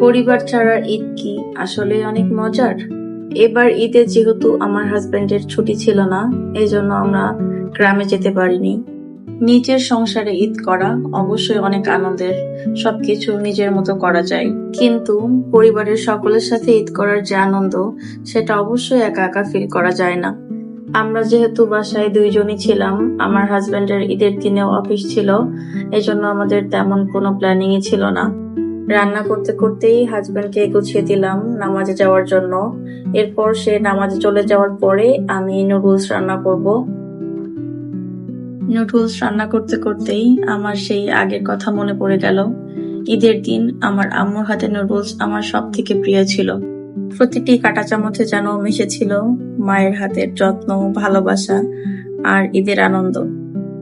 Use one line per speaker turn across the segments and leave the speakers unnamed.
পরিবার ছাড়া ঈদ কি আসলে অনেক মজার। এবার ঈদে যেহেতু আমার হাজবেন্ডের ছুটি ছিল না, এই জন্য আমরা গ্রামে যেতে পারিনি। নিজের সংসারে ঈদ করা অবশ্যই অনেক আনন্দের, সবকিছু নিজের মতো করা যায়, কিন্তু পরিবারের সকলের সাথে ঈদ করার যে আনন্দ, সেটা অবশ্যই একা একা ফিল করা যায় না। আমরা যেহেতু বাসায় দুইজনই ছিলাম, আমার হাজবেন্ডের ঈদের দিনেও অফিস ছিল, এজন্য আমাদের তেমন কোনো প্ল্যানিংই ছিল না। রান্না করতে করতেই হাজবেন্ডকে গুছিয়ে দিলাম নামাজে যাওয়ার জন্য। এরপর সে নামাজে চলে যাওয়ার পরে আমি নুডলস রান্না করব। নুডলস রান্না করতে করতেই আমার সেই আগের কথা মনে পড়ে গেল। ঈদের দিন আমার আম্মুর হাতে নুডলস আমার সব থেকে প্রিয় ছিল। প্রতিটি কাঁটা চামচে যেন মিশেছিল মায়ের হাতের যত্ন, ভালোবাসা আর ঈদের আনন্দ।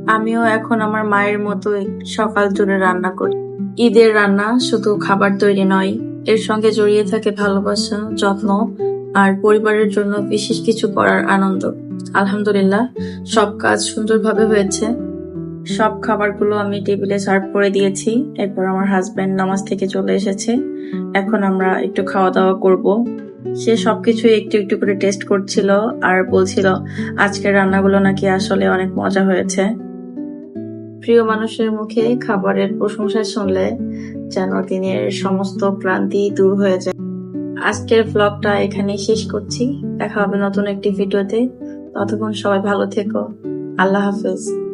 আমিও এখন আমার মায়ের মতোই সকাল জুড়ে রান্না করি। ঈদের রান্না শুধু খাবার তৈরি নয়, এর সঙ্গে জড়িয়ে থাকে ভালোবাসা, যত্ন আর পরিবারের জন্য বিশেষ কিছু করার আনন্দ। আলহামদুলিল্লাহ, সব কাজ সুন্দরভাবে হয়েছে। সব খাবারগুলো আমি টেবিলে সার্ভ করে দিয়েছি। এরপর আমার হাজবেন্ড নামাজ থেকে চলে এসেছে। এখন আমরা একটু খাওয়া দাওয়া করব। সে সবকিছু একটু একটু করে টেস্ট করছিল আর বলছিল আজকের রান্নাগুলো নাকি আসলে অনেক মজা হয়েছে। প্রিয় মানুষের মুখে খাবারের প্রশংসা শুনলে যেন দিনের সমস্ত ক্লান্তি দূর হয়ে যায়। আজকের ব্লগটা এখানেই শেষ করছি। দেখা হবে নতুন একটি ভিডিওতে। ততক্ষণ সবাই ভালো থেকো। আল্লাহ হাফেজ।